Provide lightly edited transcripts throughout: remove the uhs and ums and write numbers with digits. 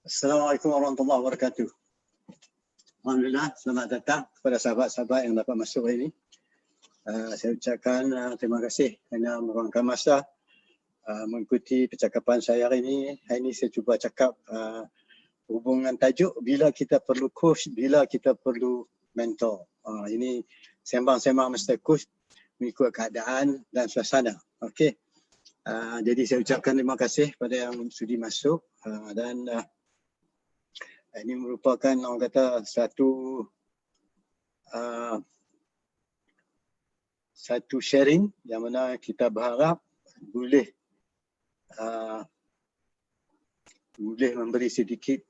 Assalamualaikum warahmatullahi wabarakatuh. Alhamdulillah, selamat datang kepada sahabat-sahabat yang dapat masuk hari ini. Saya ucapkan terima kasih kerana meluangkan masa mengikuti percakapan saya hari ini. Hari ini saya cuba cakap hubungan tajuk bila kita perlu coach, bila kita perlu mentor. Ini sembang-sembang Mr. Coach mengikut keadaan dan suasana. Okey. Jadi saya ucapkan terima kasih kepada yang sudi masuk dan ini merupakan orang kata satu sharing yang mana kita berharap boleh memberi sedikit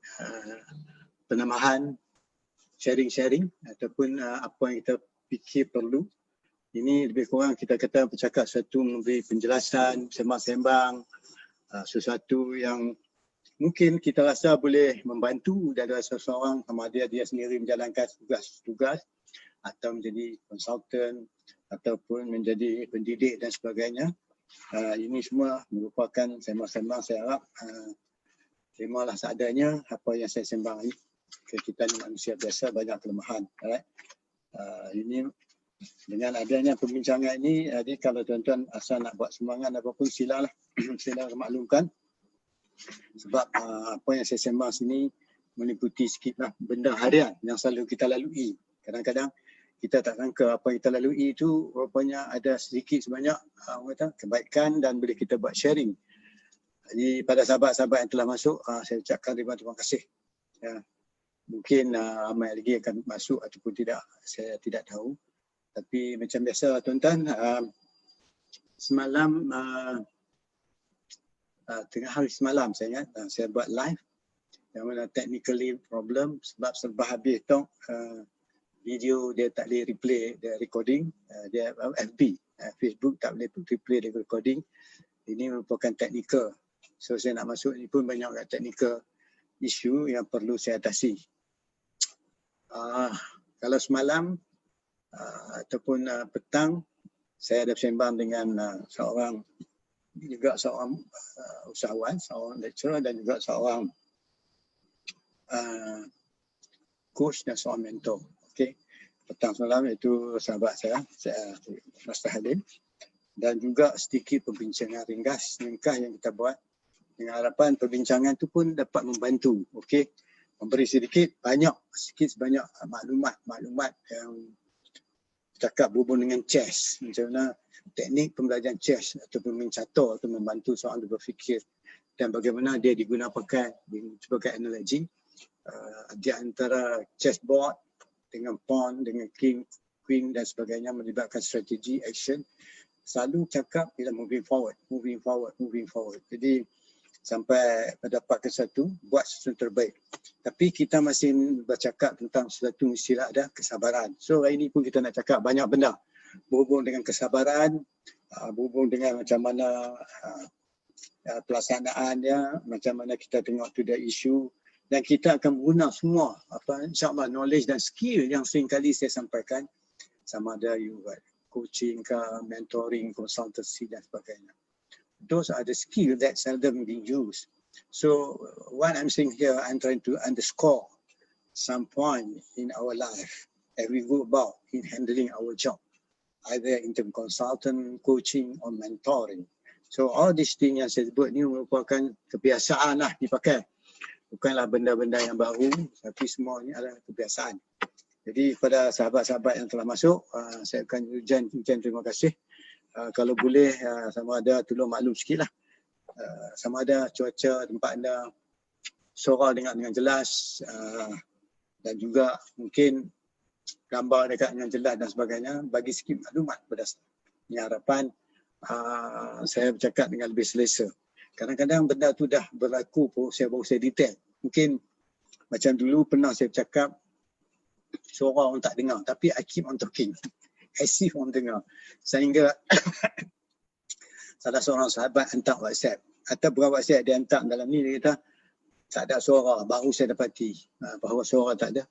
penambahan, sharing ataupun apa yang kita fikir perlu. Ini lebih kurang kita kata bercakap satu memberi penjelasan, sembang-sembang sesuatu yang mungkin kita rasa boleh membantu dari seseorang, sama ada dia sendiri menjalankan tugas-tugas atau menjadi konsultan ataupun menjadi pendidik dan sebagainya. Ini semua merupakan sembang-sembang. Saya harap terimalah seadanya apa yang saya sembang ini. Kita ni manusia biasa, banyak kelemahan. Ini dengan adanya perbincangan ini, jadi kalau tuan-tuan asal nak buat sumbangan apapun silalah, sila maklumkan. Sebab apa yang saya sembang sini meliputi sikitlah benda harian yang selalu kita lalui. Kadang-kadang kita tak sangka apa yang kita lalui itu rupanya ada sedikit sebanyak kebaikan dan boleh kita buat sharing. Jadi pada sahabat-sahabat yang telah masuk, saya ucapkan terima kasih. Ya. Mungkin ramai lagi akan masuk ataupun tidak, saya tidak tahu. Tapi macam biasa tuan-tuan, semalam tengah hari semalam saya ingat saya buat live yang mana technically problem sebab serba habis tong video dia tak boleh replay dia recording, dia FB Facebook tak boleh replay dia recording. Ini merupakan technical, so saya nak masuk ni pun banyak technical issue yang perlu saya atasi. Kalau semalam ataupun petang saya ada bersembang dengan seorang usahawan, seorang lecturer dan juga seorang coach dan seorang mentor. Okey. Petang semalam itu sahabat saya Master Halim, dan juga sedikit perbincangan ringkas yang kita buat dengan harapan perbincangan itu pun dapat membantu. Okey. Memberi sedikit sebanyak maklumat yang cakap berhubung dengan chess, macam mana teknik pembelajaran chess ataupun mencatur atau membantu seorang berfikir dan bagaimana dia digunakan sebagai analogi di antara chessboard dengan pawn, dengan king, queen dan sebagainya, melibatkan strategi, action. Selalu cakap bila moving forward. Jadi sampai dapat ke satu, buat sesuatu terbaik. Tapi kita masih bercakap tentang sesuatu istilah ada kesabaran. So hari ini pun kita nak cakap banyak benda berhubung dengan kesabaran, berhubung dengan macam mana pelaksanaannya, macam mana kita tengok tu the issue, dan kita akan guna semua insyaAllah knowledge dan skill yang sering kali saya sampaikan, sama ada you coaching ke, mentoring, consultancy dan sebagainya. Those are the skills that seldom being used. So what I'm saying here, I'm trying to underscore some point in our life as we go about in handling our job, either in term consultant, coaching or mentoring. So all these things yang saya sebut ni merupakan kebiasaan lah dipakai. Bukanlah benda-benda yang baru, tapi semua ni adalah kebiasaan. Jadi pada sahabat-sahabat yang telah masuk, saya akan ujian terima kasih. Kalau boleh sama ada tolong maklum sikit lah. Sama ada cuaca tempat anda, suara dengar dengan jelas, dan juga mungkin gambar dekat dengan jelas dan sebagainya, bagi sikit maklumat pada saya. Ini harapan saya bercakap dengan lebih selesa. Kadang-kadang benda tu dah berlaku pun baru saya detail. Mungkin macam dulu pernah saya bercakap, suara orang tak dengar, tapi I keep on talking. As if orang dengar. Sehingga salah seorang sahabat hantar WhatsApp. Atau bukan WhatsApp, dia hantar dalam ni, dia kata tak ada suara. Baru saya dapati bahawa suara tak ada.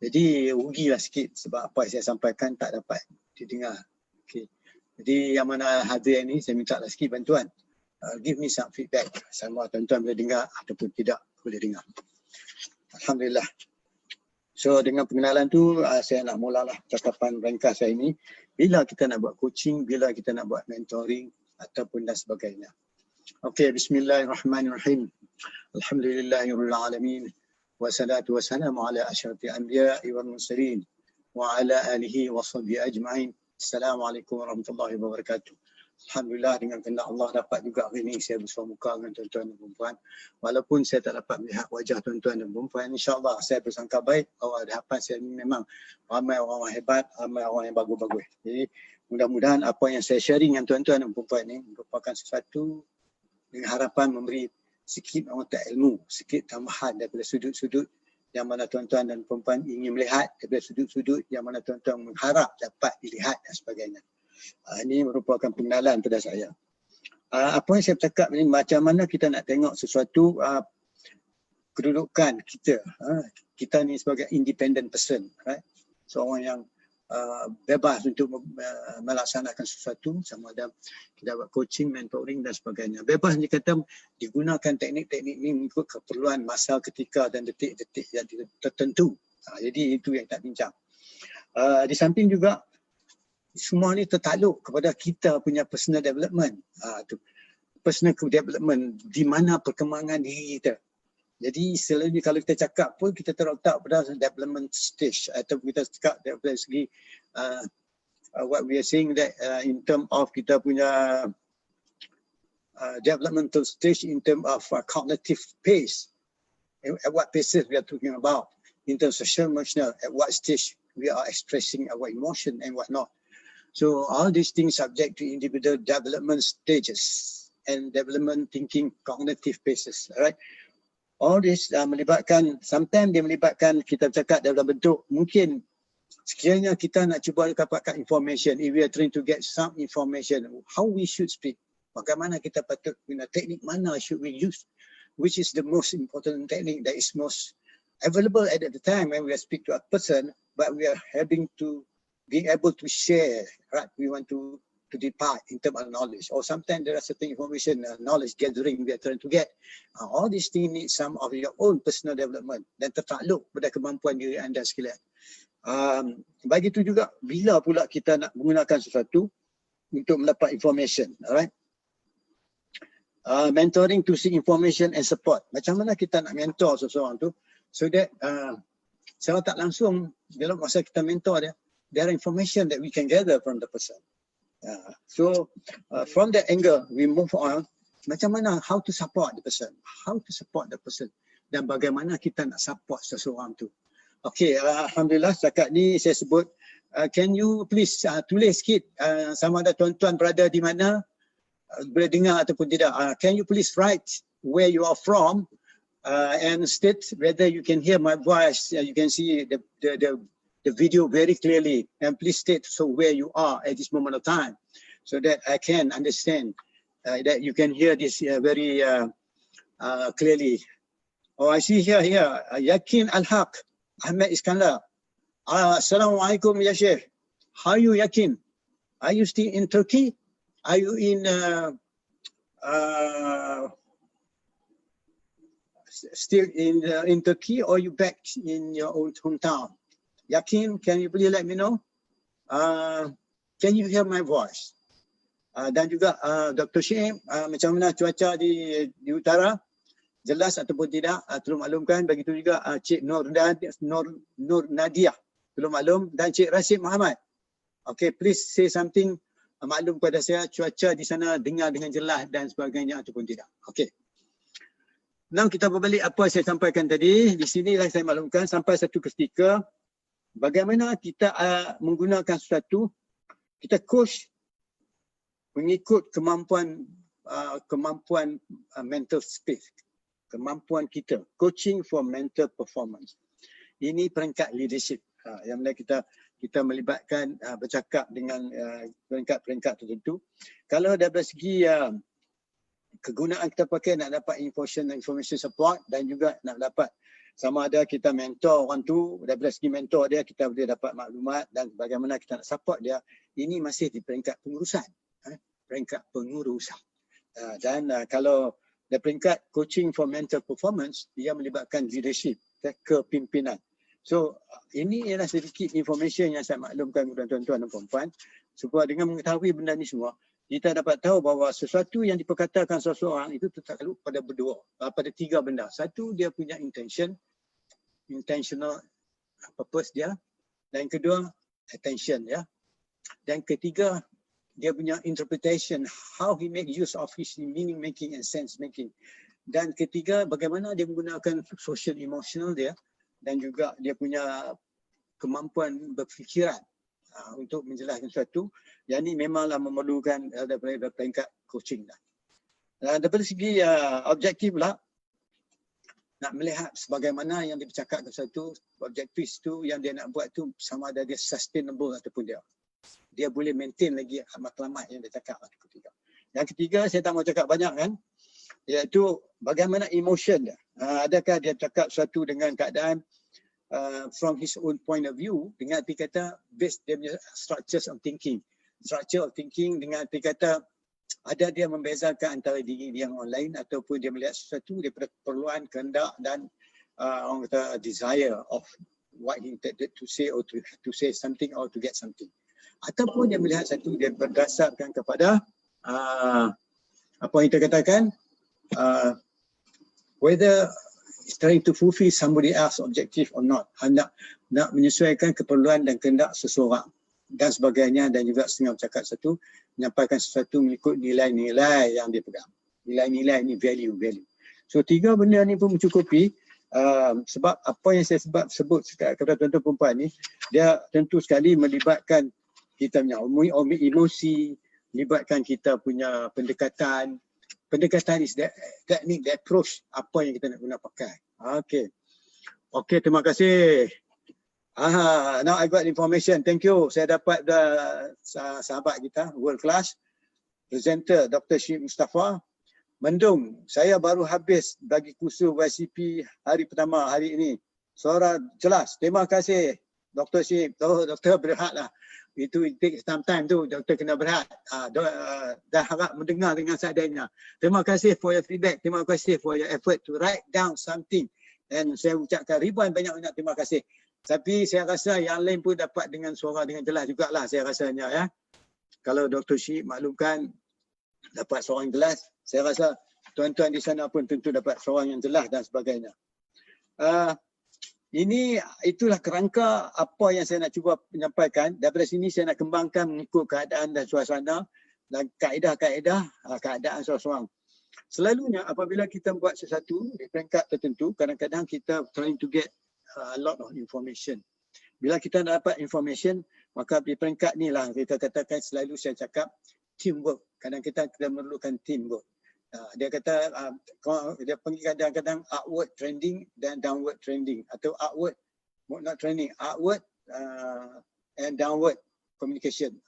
Jadi rugilah sikit sebab apa yang saya sampaikan tak dapat didengar. Okay. Jadi yang mana hadir ni, saya minta lah sikit bantuan. Give me some feedback. Sama tuan-tuan boleh dengar ataupun tidak boleh dengar. Alhamdulillah. So dengan pengenalan tu saya nak mulalah cakapan ringkas saya ini. Bila kita nak buat coaching, bila kita nak buat mentoring ataupun dan sebagainya. Okey, bismillahirrahmanirrahim. Alhamdulillahirabbil alamin. Wassalatu wassalamu ala asyrafil anbiya'i wal mursalin wa ala alihi wa sahbihi ajma'in. Assalamualaikum warahmatullahi wabarakatuh. Alhamdulillah dengan kehendak Allah dapat juga hari ini saya bersua muka dengan tuan-tuan dan puan-puan. Walaupun saya tak dapat melihat wajah tuan-tuan dan puan-puan, insya-Allah saya bersangka baik bahawa hadapan saya ini memang ramai orang hebat, ramai orang yang bagus-bagus. Jadi mudah-mudahan apa yang saya sharing dengan tuan-tuan dan puan-puan ini merupakan sesuatu dengan harapan memberi sikit nota ilmu, sikit tambahan daripada sudut-sudut yang mana tuan-tuan dan puan-puan ingin melihat, daripada sudut-sudut yang mana tuan-tuan mengharap dapat dilihat dan sebagainya. Ini merupakan pengenalan pada saya. Apa yang saya bercakap ini, macam mana kita nak tengok sesuatu kedudukan kita. Kita ni sebagai independent person, right? Seorang yang bebas untuk melaksanakan sesuatu, sama ada kita buat coaching, mentoring dan sebagainya. Bebas ni kata digunakan teknik-teknik ini mengikut keperluan masa, ketika dan detik-detik yang tertentu. Jadi itu yang kita bincang. Di samping juga semua ni tertakluk kepada kita punya personal development. Personal development, di mana perkembangan diri kita. Jadi selalunya kalau kita cakap pun kita terletak pada development stage, atau kita cakap dari segi what we are saying that in term of kita punya developmental stage in term of cognitive pace. At what paces we are talking about, in terms of social emotional, at what stage we are expressing our emotion and whatnot. So all these things subject to individual development stages and development thinking cognitive paces, right? All this melibatkan, sometimes dia melibatkan kita bercakap dalam bentuk mungkin sekiranya kita nak cuba dapatkan information, if we are trying to get some information, how we should speak, bagaimana kita patut guna, teknik mana should we use, which is the most important technique that is most available at the time when we speak to a person, but we are having to being able to share, right? We want to depart in terms of knowledge, or sometimes there are certain information, knowledge gathering we are trying to get. All these things need some of your own personal development dan tertakluk pada kemampuan diri anda sekalian. Bagi itu juga bila pula kita nak menggunakan sesuatu untuk mendapat information, alright? Mentoring to seek information and support. Macam mana kita nak mentor seseorang tu so that secara tak langsung dalam masa kita mentor dia, there are information that we can gather from the person. So from that angle, we move on. Macam mana, how to support the person, dan bagaimana kita nak support seseorang tu. Okay, Alhamdulillah setakat ni saya sebut, can you please tulis sikit sama ada tuan-tuan berada di mana, boleh dengar ataupun tidak. Can you please write where you are from and state whether you can hear my voice, you can see the video very clearly, and please state so where you are at this moment of time so that I can understand that you can hear this very clearly. Oh, I see here, Yakin Al-Haq, Ahmed Iskandar. Assalamualaikum ya Sheikh. How are you, Yakin? Are you still in Turkey? Are you in still in Turkey, or you back in your old hometown? Yakin, can you please let me know? Can you hear my voice? Dan juga Dr. Syed, macam mana cuaca di utara? Jelas ataupun tidak? Tolong maklumkan. Begitu juga Cik Nur Nadia, tolong maklum. Dan Cik Rashid Muhammad. Okay, please say something, maklum kepada saya cuaca di sana dengar dengan jelas dan sebagainya ataupun tidak. Okay. Now kita berbalik apa saya sampaikan tadi. Di sinilah saya maklumkan sampai satu ketika bagaimana kita menggunakan sesuatu, kita coach mengikut kemampuan mental space, kemampuan kita, coaching for mental performance. Ini peringkat leadership yang mana kita melibatkan bercakap dengan peringkat-peringkat tertentu. Kalau dari segi kegunaan kita pakai nak dapat information support, dan juga nak dapat sama ada kita mentor orang tu, daripada segi mentor dia kita boleh dapat maklumat, dan bagaimana kita nak support dia, ini masih di peringkat pengurusan. Dan kalau dari peringkat coaching for mental performance, dia melibatkan leadership. kepimpinan. So ini ialah sedikit information yang saya maklumkan kepada tuan-tuan dan puan-puan, supaya dengan mengetahui benda ni semua, kita dapat tahu bahawa sesuatu yang diperkatakan seseorang itu tertakluk pada pada 3 benda. Satu, dia punya intentional purpose dia, dan kedua attention ya, dan ketiga dia punya interpretation, how he make use of his meaning making and sense making, dan ketiga bagaimana dia menggunakan social emotional dia, dan juga dia punya kemampuan berfikiran untuk menjelaskan sesuatu. Yang ini memanglah memerlukan daripada peringkat coaching dah. Daripada segi objektif pula, nak melihat sebagaimana yang dibercakapkan sesuatu, objektif tu yang dia nak buat tu sama ada dia sustainable ataupun dia boleh maintain lagi matlamat yang dia cakap. Yang ketiga, saya tak mau cakap banyak kan, iaitu bagaimana emotion dia. Adakah dia cakap sesuatu dengan keadaan from his own point of view, dengan arti kata based dia punya structure of thinking dengan arti kata ada dia membezakan antara diri dia yang online ataupun dia melihat sesuatu daripada keperluan, kehendak dan orang kata desire of what he intended to say or to say something or to get something. Ataupun dia melihat satu dia berdasarkan kepada apa yang kita katakan whether he's trying to fulfill somebody else objective or not, nak menyesuaikan keperluan dan kehendak seseorang dan sebagainya, dan juga setengah bercakap satu menyampaikan sesuatu mengikut nilai-nilai yang dia pegang. Nilai-nilai ni value. So 3 benda ni pun mencukupi. Sebab apa yang saya sebut kepada tuan-tuan perempuan ni, dia tentu sekali melibatkan kita punya emosi, melibatkan kita punya pendekatan. Pendekatan is the technique, the approach, apa yang kita nak guna pakai. Okay, terima kasih. Now I got information. Thank you. Saya dapat sahabat kita, world class presenter Dr. Syed Mustafa. Mendung, saya baru habis bagi kursus YCP hari pertama hari ini. Suara jelas. Terima kasih Dr. Syed. Doktor berehatlah. Itu it takes some time tu, doktor kena berehat. Dah harap mendengar dengan seadanya. Terima kasih for your feedback. Terima kasih for your effort to write down something. Dan saya ucapkan ribuan banyak-banyak terima kasih. Tapi saya rasa yang lain pun dapat dengan suara dengan jelas jugalah saya rasanya ya. Kalau Dr. Syed maklumkan dapat suara yang jelas, saya rasa tuan-tuan di sana pun tentu dapat suara yang jelas dan sebagainya. Itulah kerangka apa yang saya nak cuba menyampaikan. Daripada sini saya nak kembangkan mengikut keadaan dan suasana dan kaedah-kaedah keadaan seseorang. Selalunya apabila kita buat sesuatu di peringkat tertentu, kadang-kadang kita trying to get a lot of information. Bila kita dapat information, maka di peringkat ni lah kita katakan, selalu saya cakap teamwork. Kadang-kadang kita memerlukan teamwork. Dia kata dia panggil kadang-kadang upward trending dan downward trending, atau upward and downward communication.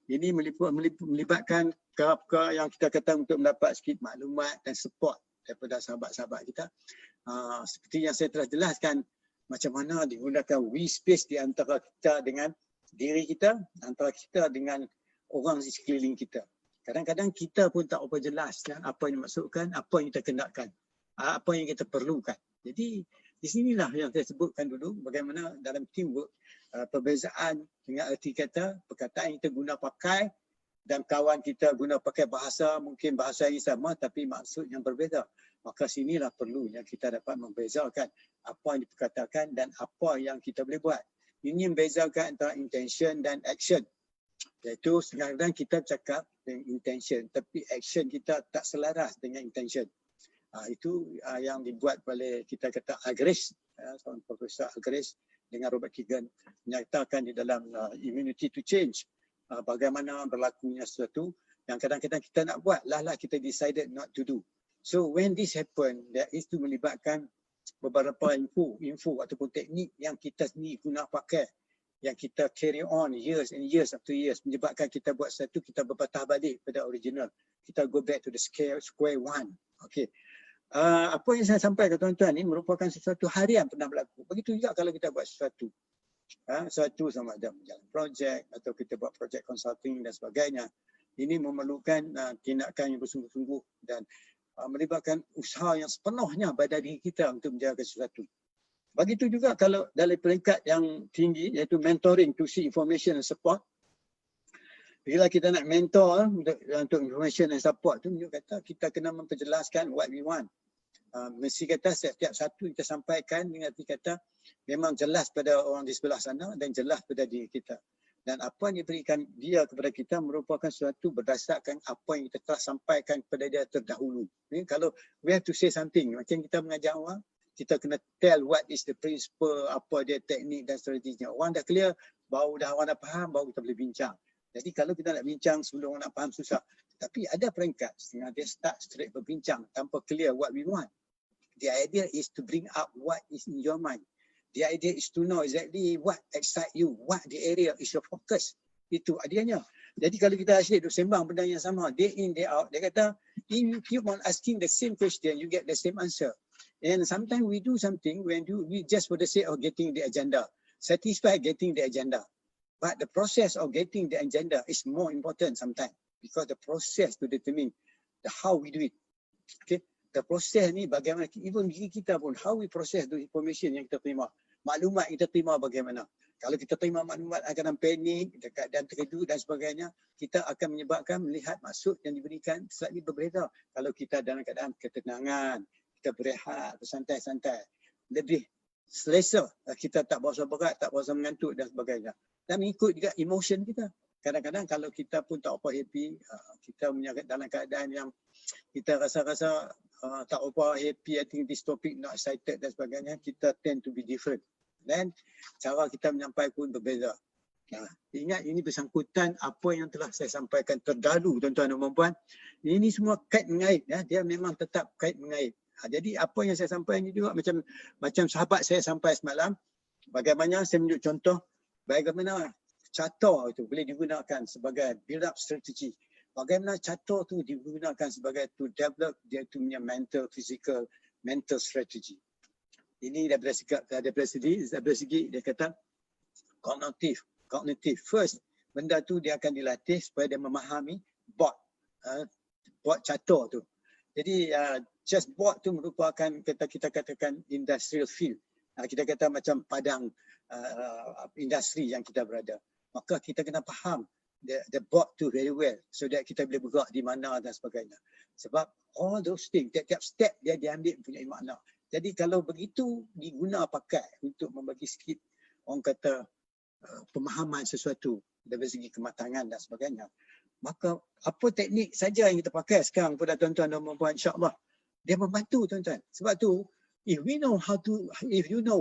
Ini melibatkan yang kita kata untuk mendapat sedikit maklumat dan support daripada sahabat-sahabat kita. Seperti yang saya telah jelaskan, macam mana digunakan we space di antara kita dengan diri kita, antara kita dengan orang di sekeliling kita. Kadang-kadang kita pun tak apa jelas kan apa yang dimaksudkan, apa yang kita kendakkan, apa yang kita perlukan. Jadi di sinilah yang saya sebutkan dulu, bagaimana dalam teamwork perbezaan dengan erti kata, perkataan yang kita guna pakai dan kawan kita guna pakai bahasa, mungkin bahasa yang sama tapi maksud yang berbeza. Maka sinilah perlunya kita dapat membezakan apa yang diperkatakan dan apa yang kita boleh buat. Ini membezakan antara intention dan action. Iaitu kadang-kadang kita cakap dengan intention tapi action kita tak selaras dengan intention. Itu yang dibuat oleh kita kata Algres, seorang Profesor Algres dengan Robert Kegan menyatakan di dalam Immunity to Change, bagaimana berlakunya sesuatu yang kadang-kadang kita nak buat, lah kita decided not to do. So when this happen, there is to melibatkan beberapa info ataupun teknik yang kita sendiri guna pakai, yang kita carry on years and years after years, menyebabkan kita buat sesuatu, kita berpatah balik pada original. Kita go back to the square one. Okay. Apa yang saya sampaikan tuan-tuan ni merupakan sesuatu harian pernah berlaku. Begitu juga kalau kita buat sesuatu. Sesuatu sama ada menjalan projek atau kita buat projek consulting dan sebagainya. Ini memerlukan tindakan yang bersungguh-sungguh dan melibatkan usaha yang sepenuhnya pada diri kita untuk menjaga sesuatu. Begitu juga kalau dari peringkat yang tinggi iaitu mentoring to see information and support. Bila kita nak mentor untuk information and support tu, dia kata kita kena memperjelaskan what we want. Mesti kata setiap satu kita sampaikan dengan arti kata memang jelas pada orang di sebelah sana dan jelas pada diri kita. Dan apa yang diberikan dia kepada kita merupakan sesuatu berdasarkan apa yang kita telah sampaikan kepada dia terdahulu. Kalau we have to say something, macam kita mengajar orang, kita kena tell what is the principle, apa dia teknik dan strateginya. Orang dah clear, orang dah faham, baru kita boleh bincang. Jadi kalau kita nak bincang sebelum orang nak faham susah. Tapi ada peringkat, setengah dia start straight berbincang tanpa clear what we want. The idea is to bring up what is in your mind. The idea is to know exactly what excites you, what the area is your focus. Itu ideanya. Jadi kalau kita asyik duk sembang benda yang sama, day in, day out, dia kata, if you keep on asking the same question, you get the same answer. And sometimes we do something we just for the sake of getting the agenda, satisfied getting the agenda. But the process of getting the agenda is more important sometimes because the process to determine how we do it. Okay, the process ni bagaimana, even kita pun, how we process the information yang kita terima, maklumat kita terima bagaimana. Kalau kita terima maklumat dalam panik, dan terkejut dan sebagainya, kita akan menyebabkan melihat maksud yang diberikan slightly berbeza. Kalau kita dalam keadaan ketenangan, kita berehat, bersantai-santai, lebih selesa, kita tak berasa berat, tak berasa mengantuk dan sebagainya. Dan mengikut juga emotion kita. Kadang-kadang kalau kita pun tak apa happy, kita dalam keadaan yang kita rasa-rasa tak apa happy, I think this topic not excited dan sebagainya, kita tend to be different. Dan cara kita menyampaikan pun berbeza. Ingat ini bersangkutan apa yang telah saya sampaikan terdahulu, tuan-tuan dan puan-puan. Ini semua kait mengait, dia memang tetap kait mengait. Jadi apa yang saya sampaikan ini juga macam sahabat saya sampai semalam, bagaimana saya menunjuk contoh bagaimana charter itu boleh digunakan sebagai build up strategy. Bagaimana charter tu digunakan sebagai to develop dia punya mental, physical, mental strategy. Ini daripada segi dia kata cognitive. First, benda tu dia akan dilatih supaya dia memahami board charter tu. Jadi chessboard tu merupakan kita katakan industrial field. Kita kata macam padang industri yang kita berada. Maka kita kena faham the board tu very well so that kita boleh bergerak di mana dan sebagainya. Sebab all those things, tiap-tiap step dia diambil punya makna. Jadi kalau begitu diguna pakai untuk membagi sikit orang kata pemahaman sesuatu dari segi kematangan dan sebagainya, maka apa teknik saja yang kita pakai sekarang pada tuan-tuan dan puan-puan, insya-Allah dia membantu tuan-tuan. Sebab tu if you know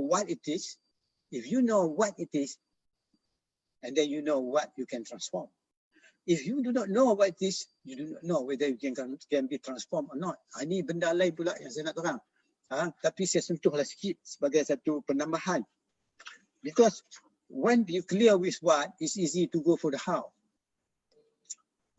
what it is, and then you know what you can transform. If you do not know what it is, you do not know whether you can be transformed or not. Ini benda lain pula yang saya nak terang. Tapi saya sentuhlah sikit sebagai satu penambahan. Because when you clear with what, it's easy to go for the how.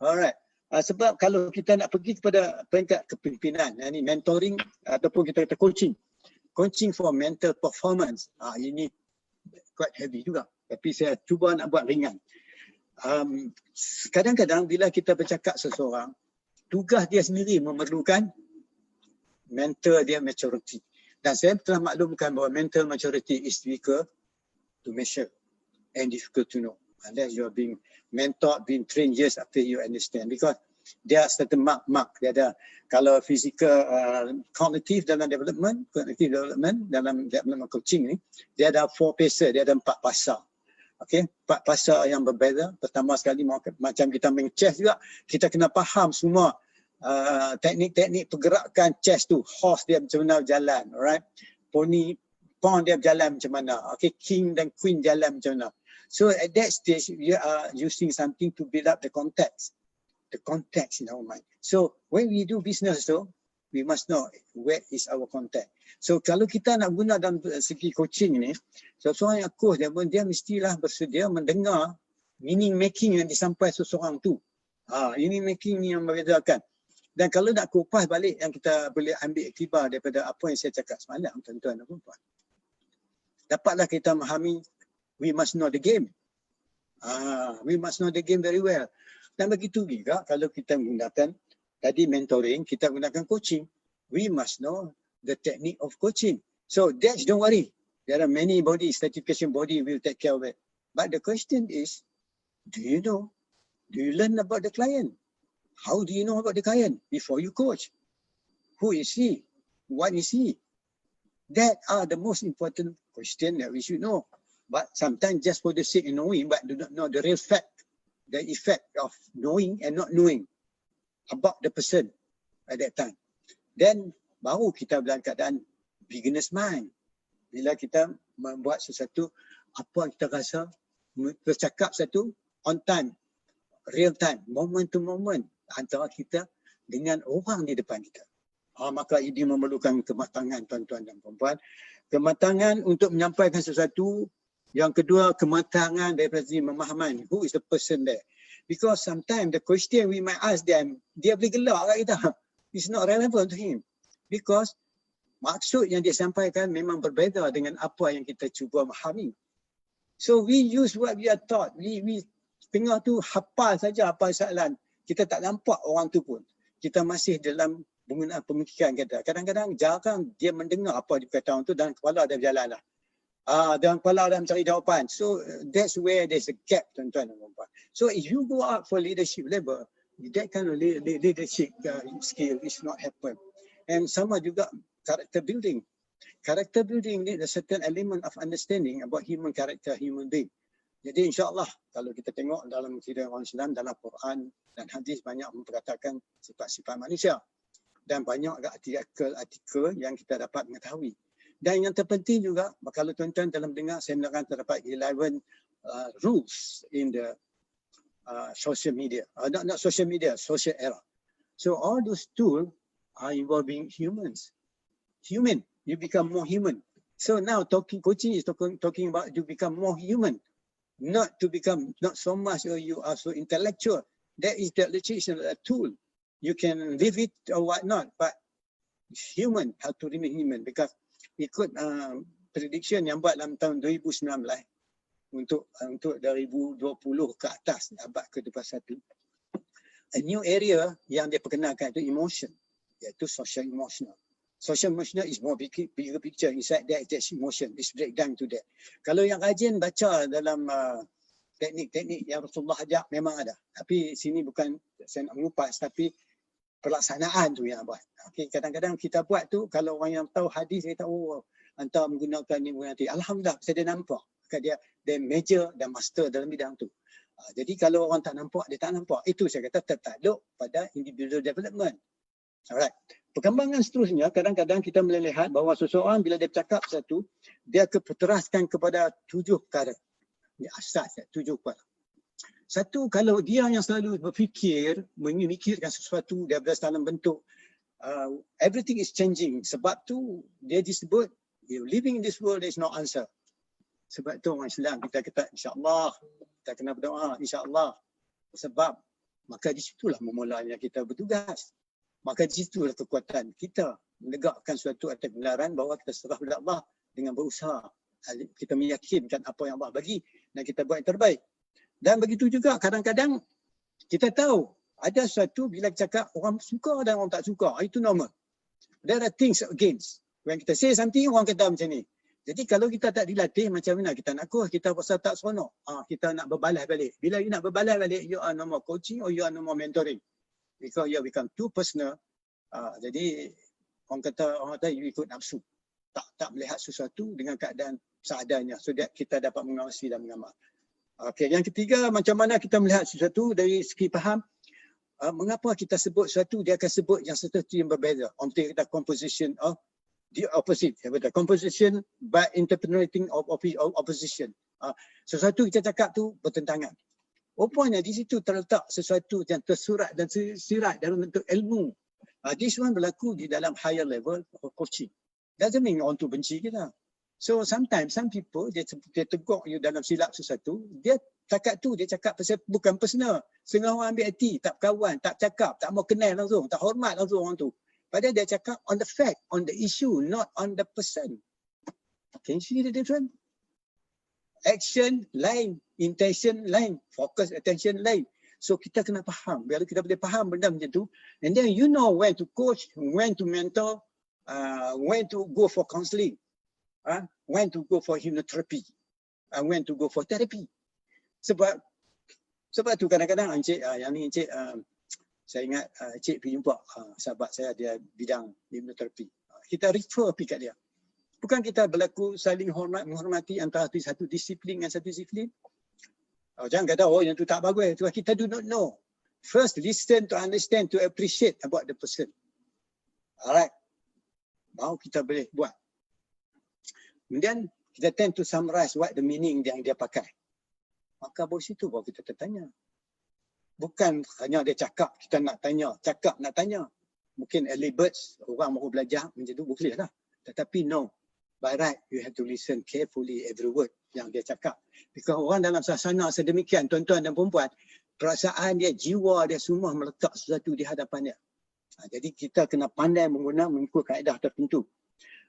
Alright. Sebab kalau kita nak pergi kepada peringkat kepimpinan, ini mentoring ataupun kita kata coaching for mental performance. Ini quite heavy juga. Tapi saya cuba nak buat ringan. Kadang-kadang bila kita bercakap seseorang, tugas dia sendiri memerlukan mental dia maturity. Dan saya telah maklumkan bahawa mental maturity is difficult to measure and difficult to know. Unless you are being mentored, being trained years after you understand. Because there are certain mark. Dia ada, kalau physical, cognitive dalam development, dalam development coaching ni, dia ada 4 phases, dia ada 4 pasar. Okay, 4 pasar yang berbeza. Pertama sekali macam kita main chess juga, kita kena faham semua teknik-teknik pergerakan chess tu. Horse dia macam mana berjalan, alright? Pawn dia berjalan macam mana? Okay, king dan queen jalan macam mana? So at that stage, you are using something to build up the context in our mind. So when we do business tu, we must know where is our context. So kalau kita nak guna dalam segi coaching ni, seseorang yang coach dia mestilah bersedia mendengar meaning making yang disampaikan seseorang tu. Meaning making ni yang membezakan. Dan kalau nak kupas balik yang kita boleh ambil iktibar daripada apa yang saya cakap semalam, tuan-tuan dan puan-puan, dapatlah kita memahami we must know the game. We must know the game very well. Dan begitu juga kalau kita menggunakan tadi mentoring, kita gunakan coaching. We must know the technique of coaching. So that's don't worry. There are many bodies, certification body will take care of it. But the question is, do you know? Do you learn about the client? How do you know about the client before you coach? Who is he? What is he? That are the most important question that we should know. But sometimes just for the sake of knowing, but do not know the real fact, the effect of knowing and not knowing about the person at that time. Then baru kita dalam keadaan beginner's mind. Bila kita membuat sesuatu, apa kita rasa, bercakap satu on time, real time, moment to moment antara kita dengan orang di depan kita. Maka ini memerlukan kematangan tuan-tuan dan puan-puan. Kematangan untuk menyampaikan sesuatu. Yang kedua, kematangan daripada segi pemahaman. Who is the person there? Because sometimes the question we might ask them, dia boleh gelak kat kita. It's not relevant to him. Because maksud yang dia sampaikan memang berbeza dengan apa yang kita cuba memahami. So we use what we are taught. We tengah tu hafal saja apa soalan. Kita tak nampak orang tu pun. Kita masih dalam penggunaan pemikiran kita. Kadang-kadang jarang dia mendengar apa dia kata orang tu dan kepala dia berjalan lah. Dalam kepala dah mencari jawapan. So that's where there's a gap, tuan-tuan dan puan-puan. So if you go out for leadership level, that kind of leadership skill is not happen. And sama juga character building. Character building need a certain element of understanding about human character, human being. Jadi insyaAllah kalau kita tengok dalam kehidupan orang Islam, dalam Quran dan hadis banyak memperkatakan sifat-sifat manusia. Dan banyak artikel yang kita dapat mengetahui. Dan yang terpenting juga, kalau tuan-tuan dalam dengar, saya menerangkan terdapat 11 rules in the social media. Not social media, social era. So all those tools are involving humans. Human, you become more human. So now coaching is talking about you become more human. Not to become, not so much you are so intellectual. That is the illustration of a tool. You can live it or whatnot, but human, how to remain human. Because ikut prediction yang buat dalam tahun 2019 untuk 2020 ke atas, abad ke-21, a new area yang dia perkenalkan itu emotion, iaitu social emotional. Social emotional is more bigger picture. Inside that, that's emotion. It's breakdown to that. Kalau yang rajin baca dalam teknik-teknik yang Rasulullah ajak, memang ada. Tapi sini bukan saya nak mengupas, tapi pelaksanaan tu yang buat. Okay, kadang-kadang kita buat tu, kalau orang yang tahu hadis, dia tahu, antara menggunakan ni, alhamdulillah, saya dah nampak. Dia major dan master dalam bidang tu. Jadi kalau orang tak nampak, dia tak nampak. Itu saya kata tertakluk pada individual development. Alright. Perkembangan seterusnya, kadang-kadang kita melihat bahawa seseorang bila dia bercakap satu, dia teraskan kepada 7 perkara. Ini asas, 7 perkara. Satu, kalau dia yang selalu berfikir, memikirkan sesuatu daripada dalam bentuk everything is changing. Sebab tu dia disebut living in this world there is no answer. Sebab tu orang Islam kita kata insya-Allah, kita kena berdoa insya-Allah. Sebab maka di situlah memulanya kita bertugas. Maka di situlah kekuatan kita menegakkan suatu atas kebenaran bahawa kita serah kepada Allah dengan berusaha. Kita meyakinkan apa yang Allah bagi dan kita buat yang terbaik. Dan begitu juga kadang-kadang kita tahu ada sesuatu bila cakap orang suka dan orang tak suka. Itu normal. There are things against. When kita say something, orang kata macam ni. Jadi kalau kita tak dilatih macam mana kita nak coach, kita rasa tak seronok. Kita nak berbalas balik. Bila you nak berbalas balik, you are no more coaching or you are no more mentoring. Because you become too personal. Jadi orang kata you ikut nafsu. Tak melihat sesuatu dengan keadaan seadanya. So that kita dapat mengawasi dan mengamal. Okey, yang ketiga, macam mana kita melihat sesuatu dari segi faham. Mengapa kita sebut sesuatu, dia akan sebut yang sesuatu yang berbeza. Orang kita composition of the opposite. Composition by interpreting of opposition. Sesuatu kita cakap tu bertentangan. Rupanya di situ terletak sesuatu yang tersurat dan tersirat dalam bentuk ilmu. This one berlaku di dalam higher level of coaching. Doesn't mean orang tu benci kita. So sometimes some people dia tegur you dalam silap sesuatu, dia takat tu dia cakap pasal bukan personal. Setengah orang ambil hati, tak berkawan, tak cakap, tak mau kenal langsung, tak hormat langsung orang tu. Padahal dia cakap on the fact, on the issue, not on the person. Can you see the difference? Action lain, intention lain, focus attention lain. So kita kena faham. Bila kita boleh faham benda macam tu, and then you know when to coach, when to mentor, when to go for counselling. when to go for hypnotherapy, when to go for therapy. Sebab tu kadang-kadang Encik, yang ni Encik, saya ingat Encik pergi jumpa sahabat saya, dia bidang hypnotherapy. Kita refer pergi kat dia. Bukan kita berlaku saling menghormati antara satu disiplin dengan satu disiplin. Jangan kata, yang tu tak bagus. Kita do not know. First, listen to understand, to appreciate about the person. Alright. Baru kita boleh buat. Kemudian, kita tend to summarize what the meaning yang dia pakai. Maka dari situ baru kita tertanya. Bukan hanya dia cakap, kita nak tanya. Cakap nak tanya. Mungkin early birds, orang baru belajar macam tu, boleh lah. Tetapi no. By right, you have to listen carefully every word yang dia cakap. Because orang dalam suasana sedemikian, tuan-tuan dan perempuan, perasaan dia, jiwa dia semua meletak sesuatu di hadapan dia. Jadi kita kena pandai mengikut kaedah tertentu.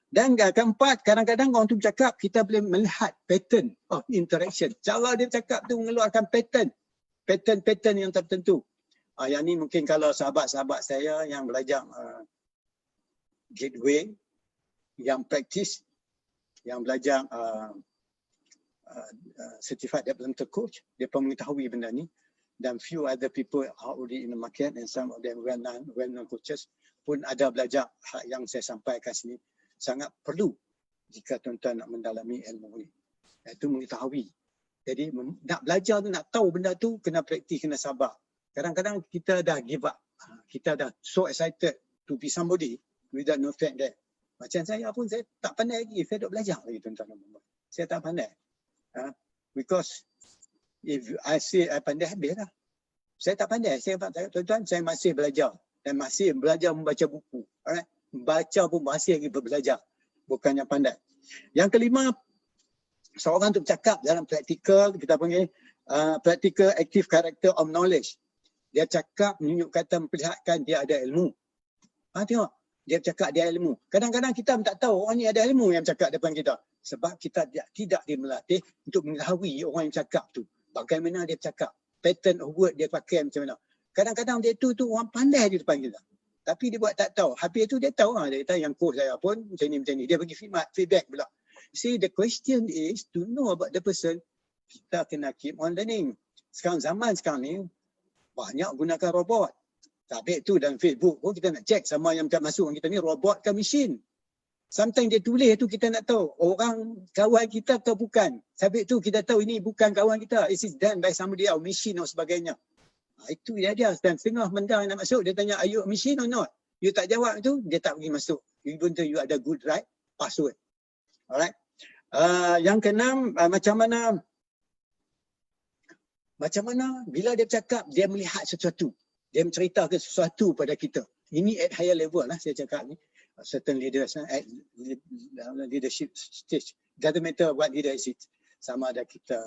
Dan keempat, kadang-kadang orang tu bercakap, kita boleh melihat pattern of interaction. Cara dia cakap tu mengeluarkan pattern yang tertentu. Yang ni mungkin kalau sahabat-sahabat saya yang belajar gateway, yang praktis, yang belajar certified developmental coach, dia pun mengetahui benda ni. Dan few other people are already in the market and some of them well-known coaches pun ada belajar hak yang saya sampaikan sini. Sangat perlu jika tuan-tuan nak mendalami ilmu ni. Itu mengetahui. Jadi nak belajar tu, nak tahu benda tu, kena praktis, kena sabar. Kadang-kadang kita dah give up. Kita dah so excited to be somebody without no fact that. Macam saya pun, saya tak pandai lagi. Saya duk belajar lagi tuan-tuan dan puan. Saya tak pandai. Because if I say I pandai, habis lah. Saya tak pandai. Tuan-tuan, saya masih belajar. Dan masih belajar membaca buku. Alright? Baca pun masih lagi belajar. Bukannya pandai. Yang kelima, seorang tu bercakap dalam praktikal, kita panggil practical active character of knowledge. Dia cakap, menunjuk kata, memperlihatkan dia ada ilmu. Tengok, dia cakap dia ilmu. Kadang-kadang kita pun tak tahu orang ni ada ilmu yang cakap depan kita. Sebab kita tidak dimelatih untuk mengetahui orang yang cakap tu. Bagaimana dia cakap, pattern of word dia pakai macam mana. Kadang-kadang dia tu orang pandai di depan kita. Tapi dia buat tak tahu. Habis tu dia tahu dia kata yang coach saya pun macam ni. Dia bagi feedback pula. See, the question is to know about the person. Kita kena keep on learning. Zaman sekarang ni banyak gunakan robot. Habis tu dalam Facebook pun kita nak check sama yang masuk kita ni robot ke mesin. Sometimes dia tulis tu kita nak tahu orang kawan kita atau bukan. Habis tu kita tahu ini bukan kawan kita. It is done by somebody else, machine atau sebagainya. Itu dia. Dan setengah benda nak masuk, dia tanya, are you a machine or not? You tak jawab tu, dia tak pergi masuk. Even though you ada good right password. Alright. Yang keenam, macam mana bila dia bercakap, dia melihat sesuatu. Dia menceritakan sesuatu pada kita. Ini at higher level lah saya cakap ni. Certain leaders at leadership stage. Doesn't matter what leader is it. Sama ada kita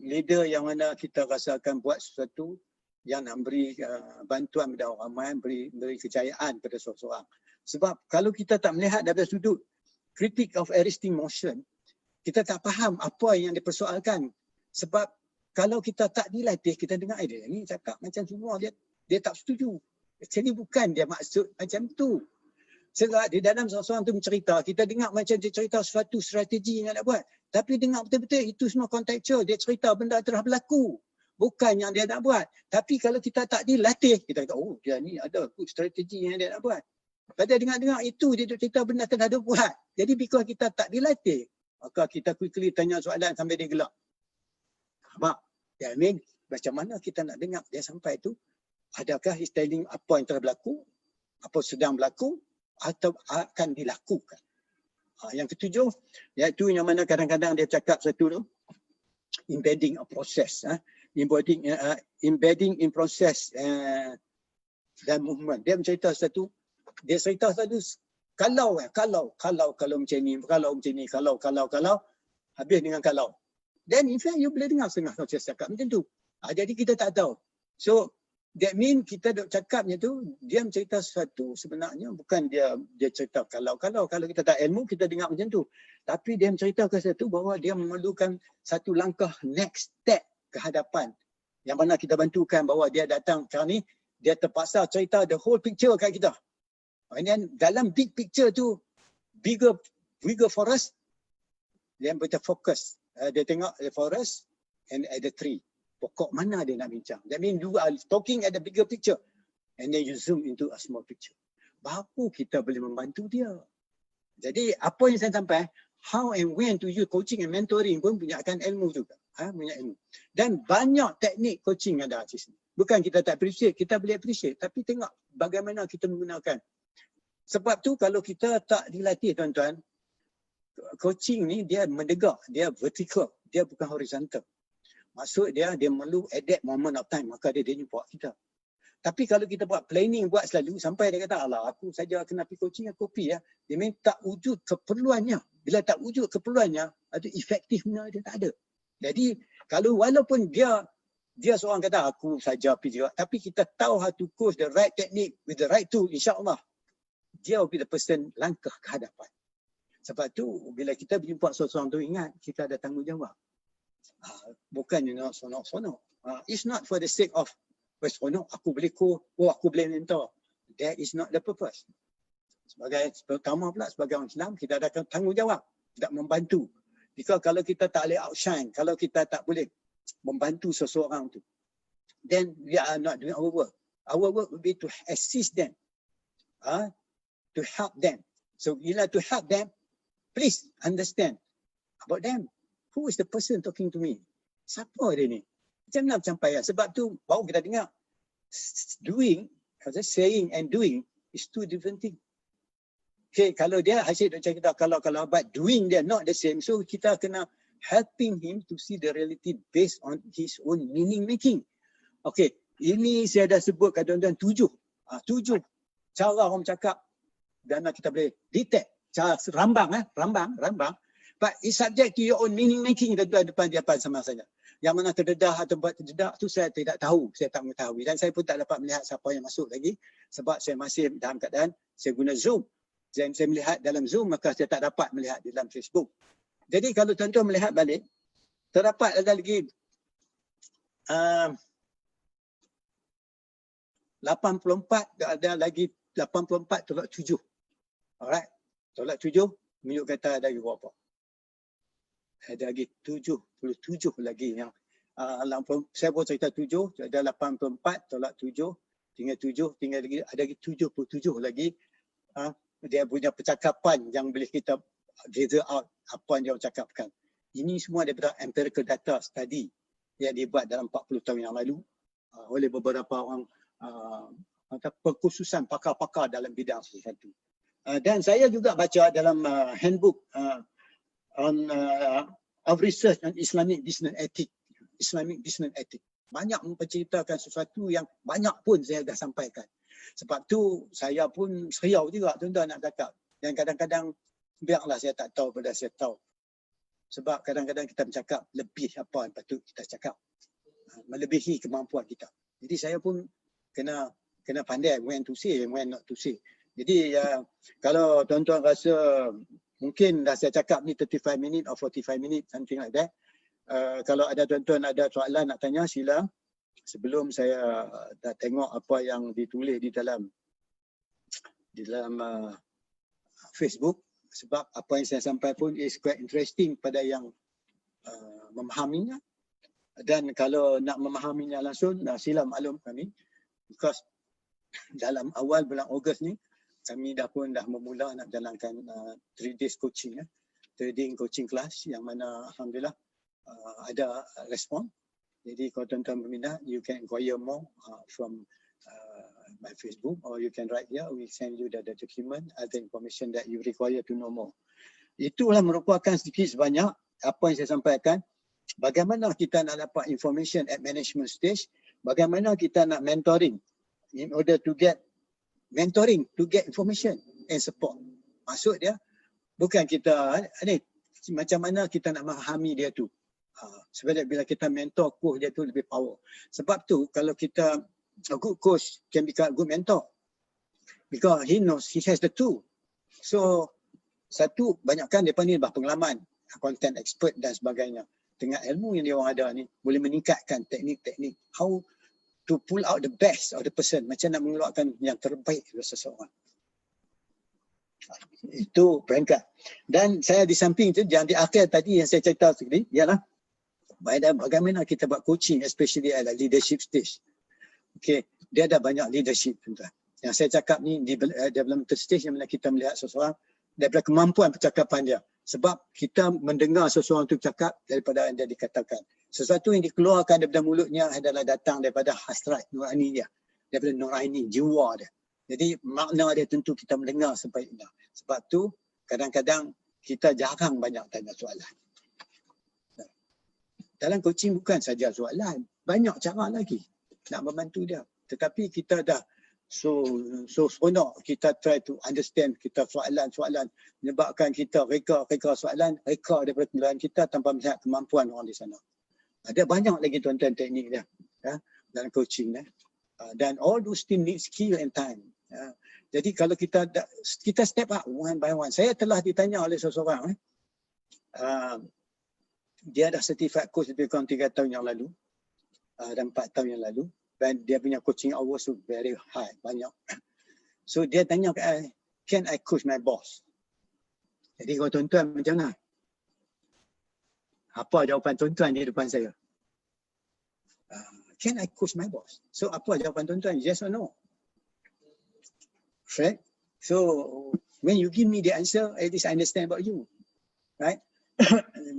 leader yang mana kita rasakan buat sesuatu yang nak beri bantuan kepada orang ramai, beri kejayaan kepada seseorang. Sebab kalau kita tak melihat dari sudut critic of arresting motion, kita tak faham apa yang dipersoalkan. Sebab kalau kita tak dilatih, kita dengar dia ni cakap macam semua dia tak setuju. Jadi bukan dia maksud macam tu. Sebab di dalam seseorang tu mencerita, kita dengar macam dia cerita suatu strategi yang nak buat. Tapi dengar betul-betul itu semua contextual. Dia cerita benda telah berlaku. Bukan yang dia nak buat. Tapi kalau kita tak dilatih, kita kata, oh dia ni ada strategi yang dia nak buat. Pada dengar-dengar itu, dia cerita benda telah dia buat. Jadi because kita tak dilatih, maka kita quickly tanya soalan sampai dia gelak. Mak, I mean, macam mana kita nak dengar dia sampai tu? Adakah he's telling apa yang telah berlaku? Apa sedang berlaku? Atau akan dilakukan? Yang ketujuh, iaitu yang mana kadang-kadang dia cakap satu tu, embedding a process. Embedding in process dan movement. Dia cerita satu, kalau macam ni, kalau, habis dengan kalau. Then in fact, you boleh dengar setengah proses cakap macam tu. Jadi kita tak tahu. So, that mean kita duk cakapnya tu, dia mencerita sesuatu sebenarnya bukan dia cerita kalau kita tak ilmu, kita dengar macam tu. Tapi dia menceritakan sesuatu bahawa dia memerlukan satu langkah next step ke hadapan. Yang mana kita bantukan bahawa dia datang sekarang ni, dia terpaksa cerita the whole picture kat kita. And then dalam big picture tu, bigger we go forest, dia betul fokus. Dia tengok the forest and at the tree. Pokok mana dia nak bincang. That means you are talking at the bigger picture. And then you zoom into a small picture. Baru kita boleh membantu dia. Jadi apa yang saya sampai, how and when to use coaching and mentoring pun punyakan ilmu juga. Punya ilmu. Dan banyak teknik coaching ada di sini. Bukan kita tak appreciate, kita boleh appreciate. Tapi tengok bagaimana kita menggunakan. Sebab tu kalau kita tak dilatih tuan-tuan, coaching ni dia mendegak, dia vertical, dia bukan horizontal. Maksud dia perlu at that moment of time, maka dia jumpa kita. Tapi kalau kita buat planning, buat selalu, sampai dia kata, alah aku saja kena pergi coaching, aku pergi ya. Dia memang tak wujud keperluannya. Bila tak wujud keperluannya, itu efektifnya dia tak ada. Jadi kalau walaupun dia seorang kata aku saja pergi juga, tapi kita tahu how to coach the right technique with the right tool, insya-Allah dia will be the person langkah ke hadapan. Sebab tu bila kita berjumpa seseorang tu, ingat kita ada tanggungjawab. Bukan sonok-sonok. It's not for the sake of sonok aku boleh aku boleh mentor. That is not the purpose. Pertama pula sebagai orang Islam kita ada tanggungjawab tidak membantu. Jika kalau kita tak boleh outshine, kalau kita tak boleh membantu seseorang tu, then we are not doing our work. Our work will be to assist them, to help them. So bila to help them, please understand about them. Who is the person talking to me? Siapa dia ni? Macam mana sampai? Sebab tu baru kita dengar doing, saying and doing is two different things. Okay, kalau dia hasil macam kita kalau but doing dia not the same, so kita kena helping him to see the reality based on his own meaning making. Okay, ini saya dah sebut tuan-tuan 7 cara orang cakap dan kita boleh detect cara rambang. But it's subject to your own meaning making depan sama saja. Yang mana terdedah atau buat terdedah tu saya tidak tahu, saya tak mengetahui dan saya pun tak dapat melihat siapa yang masuk lagi sebab saya masih dalam keadaan saya guna Zoom. Dan saya melihat dalam Zoom maka saya tak dapat melihat dalam Facebook. Jadi kalau tuan-tuan melihat balik, terdapat ada lagi 84, ada lagi 84/7. Alright. Tolak 7, minyak kata ada lagi berapa? Ada lagi 77 lagi yang saya buat cerita 7, ada 84 tolak 7, tinggal 7, tinggal lagi ada lagi 77 lagi dia punya percakapan yang boleh kita gather out apa yang dia cakapkan. Ini semua daripada empirical data study yang dibuat dalam 40 tahun yang lalu oleh beberapa orang perkhususan pakar-pakar dalam bidang sesuatu. Dan saya juga baca dalam handbook of research on Islamic business ethics. Banyak menceritakan sesuatu yang banyak pun saya dah sampaikan. Sebab tu saya pun seriau juga tuan-tuan nak cakap. Dan kadang-kadang biarlah saya tak tahu pada saya tahu. Sebab kadang-kadang kita bercakap lebih apa yang patut kita cakap. Melebihi kemampuan kita. Jadi saya pun kena pandai when to say and when not to say. Jadi kalau tuan-tuan rasa mungkin dah saya cakap ni 35 minit or 45 minit, something like that. Kalau ada tuan-tuan ada soalan nak tanya, sila. Sebelum saya dah tengok apa yang ditulis di dalam Facebook, sebab apa yang saya sampaikan pun is quite interesting pada yang memahaminya. Dan kalau nak memahaminya langsung, sila maklum kami. Because dalam awal bulan Ogos ni, kami dah memula nak jalankan 3 days coaching, trading coaching class yang mana alhamdulillah ada respon. Jadi kalau tuan-tuan berminat, you can inquire more from my Facebook or you can write here. We send you the document, other information that you require to know more. Itulah merupakan sedikit sebanyak apa yang saya sampaikan. Bagaimana kita nak dapat information at management stage, bagaimana kita nak mentoring in order to get mentoring, to get information and support. Maksud dia, bukan kita macam mana kita nak memahami dia tu. Sebab bila kita mentor, coach dia tu lebih power. Sebab tu kalau kita, a good coach can become a good mentor. Because he knows, he has the tool. So, satu, banyakkan mereka ni pengalaman, content expert dan sebagainya. Dengan ilmu yang dia orang ada ni, boleh meningkatkan teknik-teknik. How to pull out the best of the person. Macam nak mengeluarkan yang terbaik dari seseorang. Itu peringkat. Dan saya di samping itu, yang di akhir tadi yang saya cerita tadi, ialah bagaimana kita buat coaching, especially at leadership stage. Okay, dia ada banyak leadership. Yang saya cakap ni, di developmental stage yang mana kita melihat seseorang daripada kemampuan percakapan dia. Sebab kita mendengar seseorang itu cakap daripada yang dia dikatakan. Sesuatu yang dikeluarkan daripada mulutnya adalah datang daripada hasrat nurani dia. Daripada nurani, jiwa dia. Jadi makna dia tentu kita mendengar sebaiknya. Sebab tu kadang-kadang kita jarang banyak tanya soalan. Dalam coaching bukan saja soalan. Banyak cara lagi nak membantu dia. Tetapi kita dah so seronok kita try to understand kita soalan-soalan menyebabkan kita reka soalan, reka daripada kenderaan kita tanpa melihat kemampuan orang di sana. Ada banyak lagi tuan-tuan teknik dia ya, dalam coaching. Dan all those things need skill and time. Jadi kalau kita step up one by one. Saya telah ditanya oleh seseorang, dia dah certified coach lebih kurang 3 tahun yang lalu dan 4 tahun yang lalu. Dan dia punya coaching hours tu very high, banyak. So dia tanya ke saya, can I coach my boss? Jadi kalau tuan-tuan macam mana? Apa jawapan tuan-tuan di depan saya? Can I coach my boss? So apa jawapan tuan-tuan? Yes or no? Right? So when you give me the answer, at least I understand about you. Right?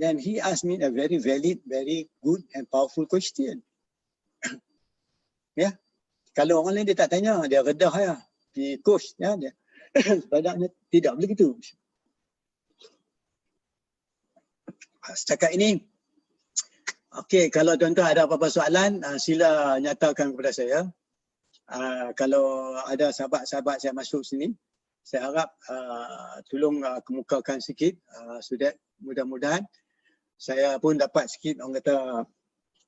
Then he asked me a very valid, very good and powerful question. Ya, kalau orang lain dia tak tanya, dia redah ya, di coach ya dia. Sebenarnya tidak begitu. Setakat ini, okey, kalau tuan-tuan ada apa-apa soalan, sila nyatakan kepada saya. Kalau ada sahabat-sahabat saya masuk sini, saya harap tolong kemukakan sikit, sudah mudah-mudahan saya pun dapat sikit orang kata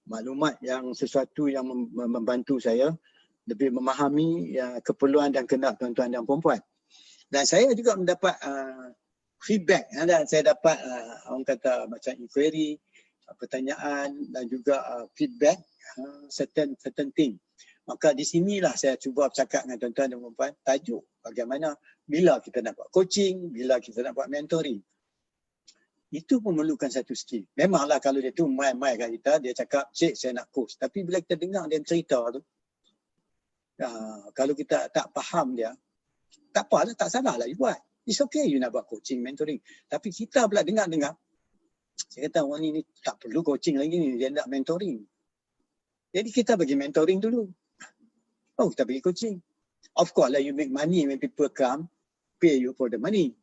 maklumat yang sesuatu yang membantu saya lebih memahami keperluan dan kehendak tuan-tuan dan puan-puan. Dan saya juga mendapat feedback. Saya dapat orang kata macam inquiry, pertanyaan dan juga feedback certain thing. Maka di sinilah saya cuba bercakap dengan tuan-tuan dan puan-puan tajuk bagaimana bila kita nak buat coaching, bila kita nak buat mentoring. Itu pun memerlukan satu skill. Memanglah kalau dia tu main-main kat kita, dia cakap, cik saya nak coach. Tapi bila kita dengar dia cerita tu, kalau kita tak faham dia, tak apalah, tak salah lah you buat. It's okay you nak buat coaching, mentoring. Tapi kita pula dengar-dengar, saya kata orang ni tak perlu coaching lagi ni, dia nak mentoring. Jadi kita bagi mentoring dulu. Oh, kita bagi coaching. Of course lah you make money when people come, pay you for the money.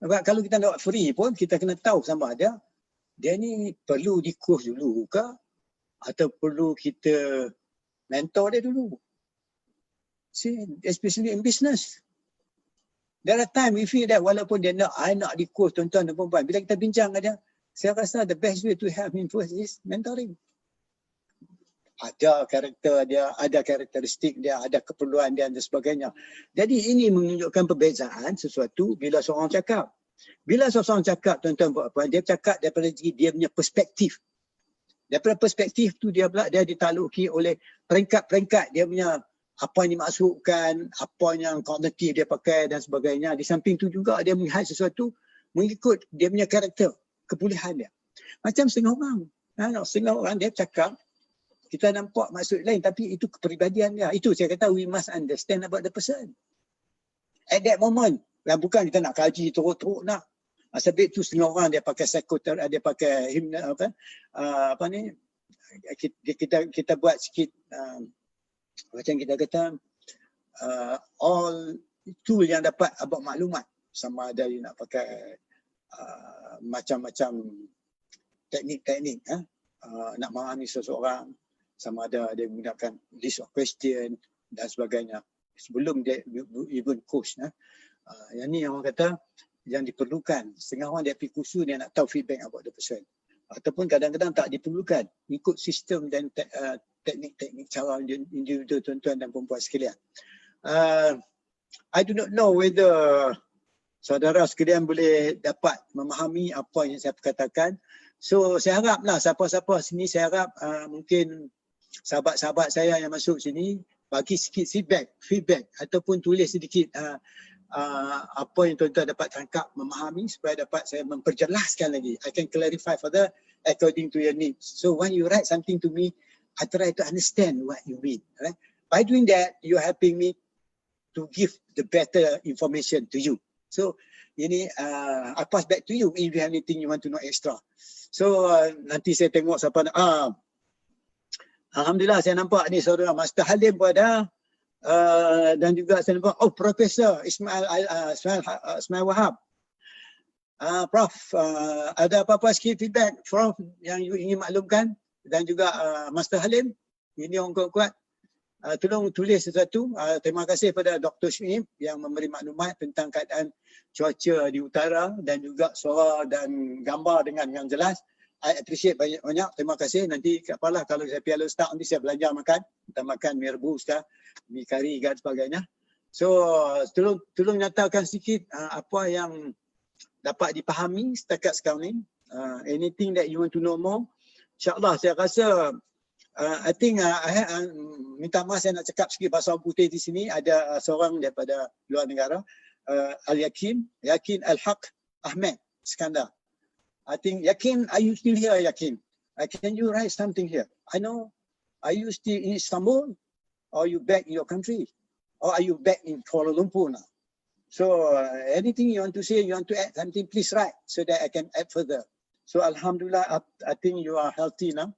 Sebab kalau kita nak free pun, kita kena tahu sama ada dia ni perlu di coach dulu ke atau perlu kita mentor dia dulu. See, especially in business. There are time we feel that walaupun dia nak, I nak di coach tuan-tuan dan puan-puan. Bila kita bincang dengan dia, saya rasa the best way to help him first is mentoring. Ada karakter dia, ada karakteristik dia, ada keperluan dia dan sebagainya. Jadi ini menunjukkan perbezaan sesuatu bila seorang cakap. Bila seorang cakap, tuan-tuan puan-puan, dia cakap daripada segi dia punya perspektif. Daripada perspektif tu dia pula dia ditaluki oleh peringkat-peringkat dia punya apa yang dimaksudkan, apa yang kognitif dia pakai dan sebagainya. Di samping tu juga dia melihat sesuatu mengikut dia punya karakter, kepulihan dia. Macam setengah orang. Setengah orang dia cakap, kita nampak maksud lain tapi itu kepribadian dia. Itu saya kata we must understand about the person. At that moment, bukan kita nak kaji teruk-teruk nak. Sebab itu setengah orang dia pakai psikoterapi, dia pakai kita buat sikit macam kita kata all tool yang dapat abang maklumat, sama ada you nak pakai macam-macam teknik-teknik nak memahami seseorang, sama ada dia menggunakan list of question dan sebagainya sebelum dia even coach. Yang ni orang kata yang diperlukan. Setengah orang dia pergi kursus dia nak tahu feedback about the person. Ataupun kadang-kadang tak diperlukan, ikut sistem dan teknik-teknik cara individu tuan-tuan dan perempuan sekalian. I do not know whether saudara sekalian boleh dapat memahami apa yang saya katakan. So saya haraplah siapa-siapa sini, saya harap mungkin sahabat-sahabat saya yang masuk sini bagi sikit feedback ataupun tulis sedikit apa yang tuan-tuan dapat tangkap, memahami supaya dapat saya memperjelaskan lagi. I can clarify further according to your needs. So when you write something to me, I try to understand what you mean. Right? By doing that, you're helping me to give the better information to you. So ini I pass back to you if you have anything you want to know extra. So nanti saya tengok siapa alhamdulillah saya nampak ni saudara Master Halim pun ada. Dan juga saya nampak Profesor Ismail Wahab. Prof, ada apa-apa sikit feedback Prof yang you ingin maklumkan, dan juga Master Halim, ini orang kuat-kuat. Tolong tulis sesuatu. Terima kasih kepada Dr. Syuib yang memberi maklumat tentang keadaan cuaca di utara dan juga suara dan gambar dengan yang jelas. I appreciate banyak-banyak. Terima kasih. Nanti apalah kalau saya piala ustaz nanti saya belajar makan. Kita makan mi rebus kah, mi kari dan sebagainya. So tolong nyatakan sedikit apa yang dapat dipahami setakat sekarang ni. Anything that you want to know more. InsyaAllah saya rasa I think minta maaf saya nak cakap sikit bahasa orang putih di sini. Ada seorang daripada luar negara, Yakin Al-Haq Ahmed Iskandar. I think Yakin, are you still here, Yakin? Can you write something here? I know, are you still in Istanbul? Or are you back in your country? Or are you back in Kuala Lumpur now? So anything you want to say, you want to add something, please write so that I can add further. So Alhamdulillah, I think you are healthy now.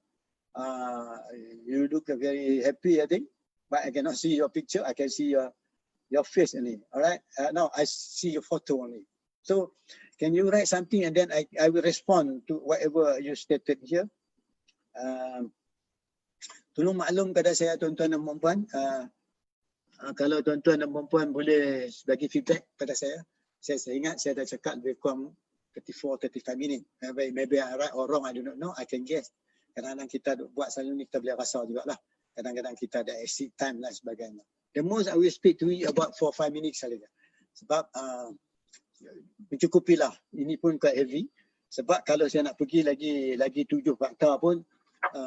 You look very happy, I think, but I cannot see your picture. I can see your face only. All right. Now I see your photo only. So can you write something and then I will respond to whatever you stated here. Tolong maklum kepada saya tuan-tuan dan puan-puan. Kalau tuan-tuan dan puan-puan boleh bagi feedback pada saya ingat saya dah cakap lebih kurang 34-35 minit. Maybe I right or wrong, I do not know. I can guess. Kadang-kadang kita buat selalu ni kita boleh rasa jugalah. Kadang-kadang kita ada exit time dan sebagainya. The most I will speak to you about 4-5 minutes saja. Sebab mencukupilah. Ini pun quite heavy. Sebab kalau saya nak pergi lagi 7 fakta pun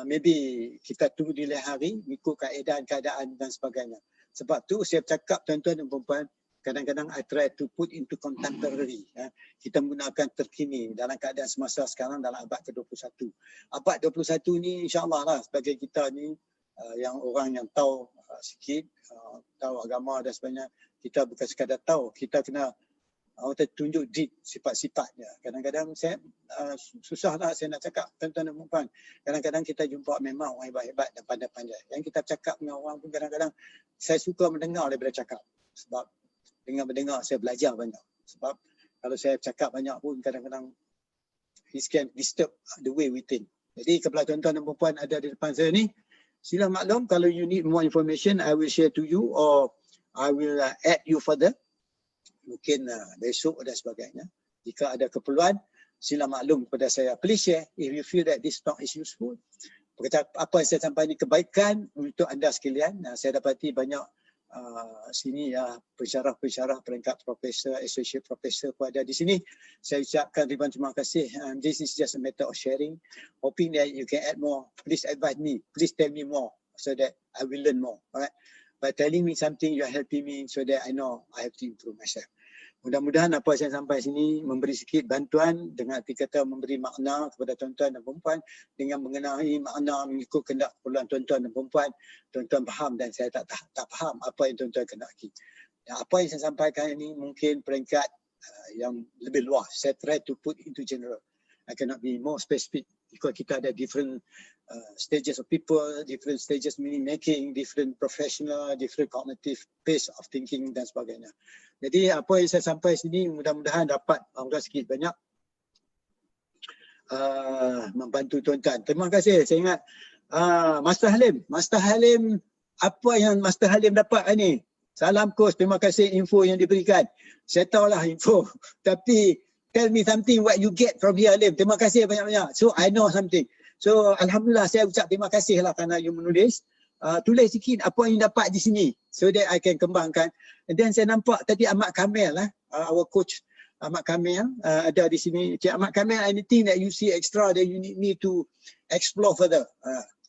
maybe kita tunggu di lain hari ikut keadaan dan sebagainya. Sebab tu saya cakap tuan-tuan dan puan-puan, kadang-kadang I try to put into contemporary. Kita menggunakan terkini dalam keadaan semasa sekarang dalam abad ke-21. Abad 21 ni insyaAllah lah sebagai kita ni yang orang yang tahu sikit, tahu agama dan sebagainya. Kita bukan sekadar tahu, kita kena tunjuk sifat-sifatnya. Kadang-kadang saya susahlah saya nak cakap tuan-tuan dan puan-puan. Kadang-kadang kita jumpa memang orang hebat-hebat dan pandai-pandai. Yang kita cakap dengan orang pun kadang-kadang saya suka mendengar daripada cakap. Sebab dengan mendengar saya belajar banyak. Sebab kalau saya cakap banyak pun kadang-kadang it can disturb the way we think. Jadi kepada tuan-tuan dan puan-puan ada di depan saya ni, sila maklum kalau you need more information, I will share to you or I will add you further. Mungkin besok dan sebagainya. Jika ada keperluan, sila maklum kepada saya. Please share if you feel that this talk is useful. Apa yang saya sampaikan ini kebaikan untuk anda sekalian. Saya dapati banyak sini pensyarah-pensyarah peringkat profesor, associate professor pun ada di sini. Saya ucapkan ribuan terima kasih. This is just a matter of sharing. Hoping that you can add more. Please advise me. Please tell me more so that I will learn more. Alright. By telling me something, you are helping me so that I know I have to improve myself. Mudah-mudahan apa saya sampai sini memberi sedikit bantuan dengan arti kata memberi makna kepada tuan-tuan dan perempuan dengan mengenai makna mengikut kehendak keperluan tuan-tuan dan perempuan. Tuan-tuan faham dan saya tak faham apa yang tuan-tuan kendaki. Apa yang saya sampaikan ini mungkin peringkat yang lebih luas. Saya try to put into general. I cannot be more specific because kita ada different stages of people, different stages meaning making, different professional, different cognitive pace of thinking dan sebagainya. Jadi apa yang saya sampai sini mudah-mudahan dapat sikit banyak membantu tuan-tuan. Terima kasih. Saya ingat Master Halim, apa yang Master Halim dapat ni? Salam kos, terima kasih info yang diberikan. Saya tahulah info tapi tell me something what you get from here, Halim. Terima kasih banyak-banyak. So I know something. So Alhamdulillah saya ucap terima kasih lah kerana you menulis. Tulis sikit apa yang dapat di sini so that I can kembangkan. And then saya nampak tadi Ahmad Kamil our coach Ahmad Kamil ada di sini. Cik Ahmad Kamil, anything that you see extra that you need me to explore further.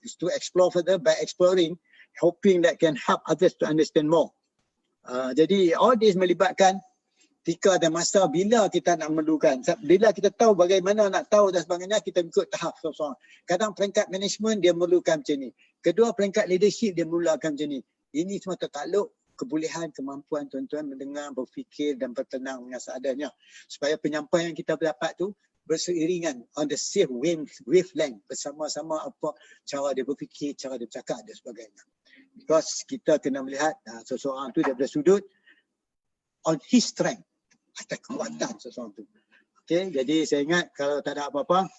To explore further by exploring, hoping that can help others to understand more. Jadi all this melibatkan tika dan masa bila kita nak memerlukan. Bila kita tahu bagaimana nak tahu dan sebagainya, kita ikut tahap seorang-seorang. Kadang peringkat management dia memerlukan macam ni. Kedua, peringkat leadership dia memerlukan macam ni. Ini semua tertakluk kebolehan, kemampuan tuan-tuan mendengar, berfikir dan bertenang dengan seadanya. Supaya penyampaian yang kita dapat tu berseiringan on the same wavelength, bersama-sama apa cara dia berfikir, cara dia bercakap dan sebagainya. Because kita kena melihat seseorang tu daripada sudut on his strength, atas kekuatan seseorang tu. Okay, jadi saya ingat kalau tak ada apa-apa,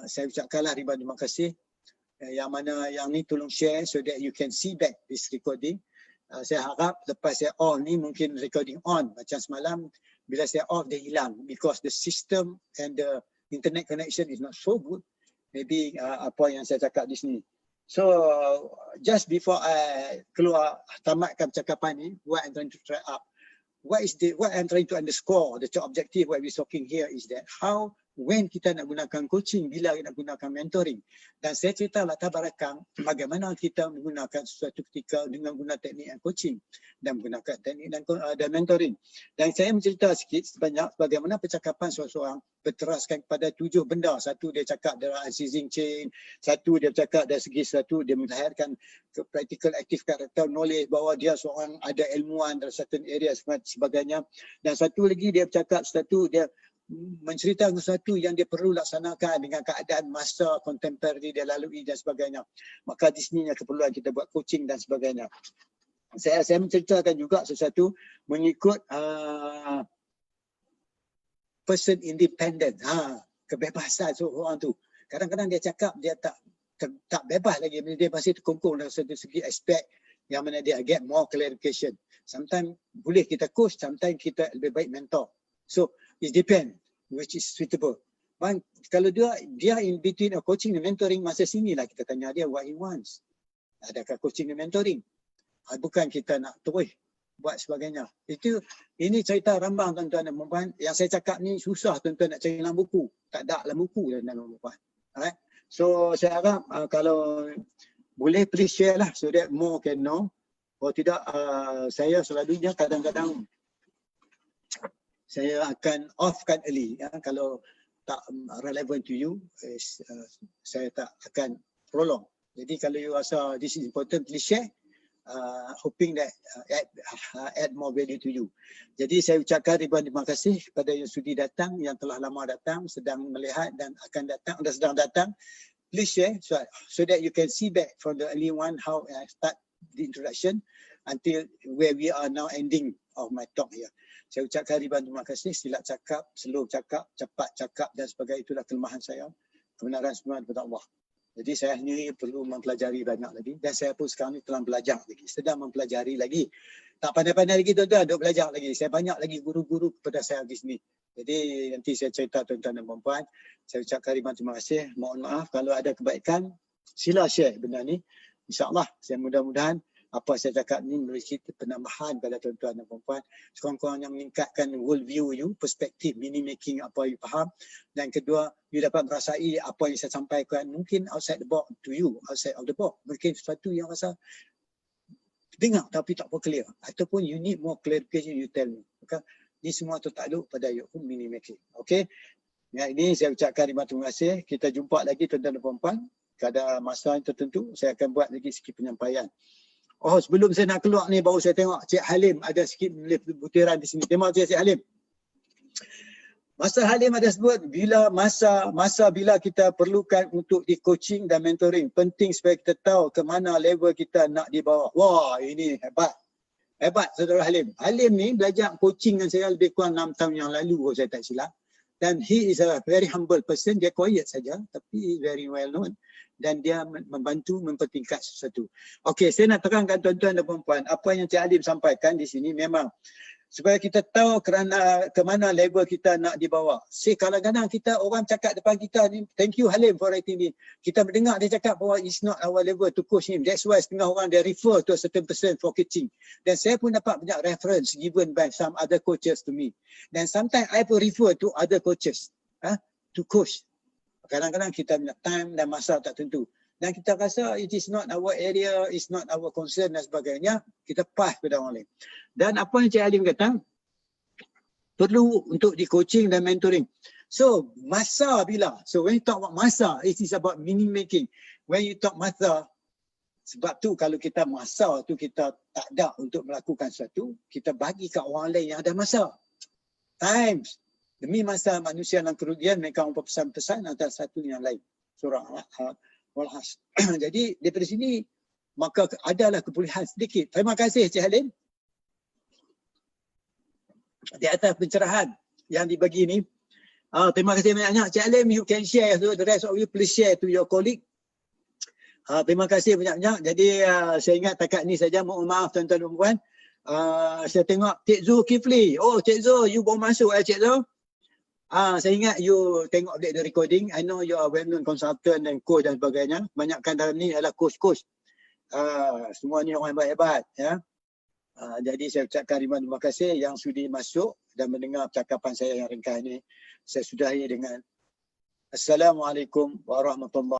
saya ucapkanlah ribuan terima kasih. Yang mana yang ni tolong share so that you can see back this recording. Saya harap lepas saya on ni mungkin recording on, macam semalam bila saya off dia hilang because the system and the internet connection is not so good. Maybe apa yang saya cakap di sini. So just before I tamatkan percakapan ni, what I'm trying to try up, what I'm trying to underscore, the objective what we're talking here is that how, when kita nak gunakan coaching, bila nak gunakan mentoring. Dan saya cerita latar belakang bagaimana kita menggunakan sesuatu ketika dengan guna teknik coaching dan menggunakan teknik dan mentoring. Dan saya mencerita sikit sebanyak bagaimana percakapan seseorang berteraskan kepada 7 benda. Satu, dia cakap dari unceasing chain. Satu, dia cakap dari segi satu, dia melahirkan practical active character knowledge, bahawa dia seorang ada ilmuwan dalam certain area sebagainya. Dan satu lagi dia bercakap satu, dia menceritakan sesuatu yang dia perlu laksanakan dengan keadaan masa contemporary dia lalui dan sebagainya. Maka di sini keperluan kita buat coaching dan sebagainya. Saya menceritakan juga sesuatu mengikut person independent, kebebasan seorang tu. Kadang-kadang dia cakap dia tak bebas lagi, dia masih terkongkong dalam segi aspek yang mana dia get more clarification. Sometimes boleh kita coach, sometimes kita lebih baik mentor. So it depends which is suitable. Kalau dia in between coaching dan mentoring, masa sinilah kita tanya dia what he wants. Adakah coaching dan mentoring? Bukan kita nak terus buat sebagainya. Ini cerita rambang tuan-tuan dan puan-puan. Yang saya cakap ni susah tuan-tuan nak cari dalam buku. Tak ada dalam buku dalam puan-puan. Alright. So saya harap kalau boleh please share lah so that more can know. Kalau tidak saya selalunya kadang-kadang saya akan offkan early. Kalau tak relevant to you, saya tak akan prolong. Jadi kalau you rasa this is important, please share. Hoping that add more value to you. Jadi saya ucapkan ribuan terima kasih kepada yang sudi datang, yang telah lama datang, sedang melihat dan akan datang dan sedang datang. Please share so that you can see back from the early one how I start the introduction until where we are now ending of my talk here. Saya ucapkan ribuan terima kasih. Silap cakap, slow cakap, cepat cakap dan sebagainya, itulah kelemahan saya. Kebenaran semua daripada Allah. Jadi saya sendiri perlu mempelajari banyak lagi dan saya pun sekarang ni telah belajar lagi, sedang mempelajari lagi. Tak pandai-pandai lagi tuan-tuan, duk belajar lagi. Saya banyak lagi guru-guru kepada saya di sini. Jadi nanti saya cerita tuan-tuan dan puan-puan. Saya ucapkan ribuan terima kasih. Mohon maaf kalau ada kebaikan, sila share benda ni. InsyaAllah saya mudah-mudahan apa saya cakap ni memiliki penambahan pada tuan-tuan dan puan-puan. Sekurang-kurangnya meningkatkan world view you, perspektif meaning making apa you faham. Dan kedua, you dapat merasai apa yang saya sampaikan mungkin outside the box to you, outside of the box. Mungkin sesuatu yang rasa dengar tapi tak clear. Ataupun you need more clarification, you tell me. Okay? Ini semua tertakluk pada your own meaning making. Okay? Ya, ini saya ucapkan terima kasih. Kita jumpa lagi tuan-tuan dan puan-puan. Pada masa yang tertentu, saya akan buat lagi sikit penyampaian. Oh, sebelum saya nak keluar ni baru saya tengok Cik Halim ada sikit butiran di sini. Terima kasih Cik Halim. Masa Halim ada sebut bila masa bila kita perlukan untuk di coaching dan mentoring, penting supaya kita tahu ke mana level kita nak dibawa. Wah, ini hebat. Hebat saudara Halim. Halim ni belajar coaching dengan saya lebih kurang 6 tahun yang lalu kalau saya tak silap. Dan he is a very humble person, dia quiet saja tapi very well known. Dan dia membantu mempertingkat sesuatu. Okey, saya nak terangkan tuan-tuan dan puan-puan, apa yang Cik Halim sampaikan di sini memang supaya kita tahu kerana ke mana level kita nak dibawa. Kadang-kadang kita orang cakap depan kita ni, thank you Halim for writing ni. Kita mendengar dia cakap bahawa it's not our level to coach him. That's why setengah orang dia refer to a certain person for coaching. Dan saya pun dapat banyak reference given by some other coaches to me. Dan sometimes I pun refer to other coaches to coach. Kadang-kadang kita punya time dan masa tak tentu. dan kita rasa it is not our area, it's not our concern dan sebagainya, kita pass kepada orang lain. Dan apa yang Cik Halim kata, perlu untuk di coaching dan mentoring. So masa bila, so when you talk about masa, it is about meaning making. When you talk masa, sebab tu kalau kita masa tu kita tak ada untuk melakukan sesuatu, kita bagi kat orang lain yang ada masa. Times, demi masa manusia dalam kerugian, mereka mempesan pesan antara satu yang lain. Surah Al-Has. Jadi daripada sini, maka adalah kepulihan sedikit. Terima kasih Cik Halim di atas pencerahan yang dibagi ni. Terima kasih banyak-banyak. Cik Halim, you can share. So the rest of you please share to your colleague. Terima kasih banyak-banyak. Jadi saya ingat takat ni saja. Mohon maaf tuan-tuan dan puan. Saya tengok Cik Zulkifli. Oh Cik Zul, you baru masuk Cik Zul. Saya ingat you tengok the recording. I know you are well-known consultant dan coach dan sebagainya. Kebanyakan dalam ni adalah coach-coach. Semua ni orang hebat-hebat. Ya. Jadi saya ucapkan terima kasih yang sudi masuk dan mendengar percakapan saya yang ringkas ini. Saya sudahi dengan Assalamualaikum warahmatullahi wabarakatuh.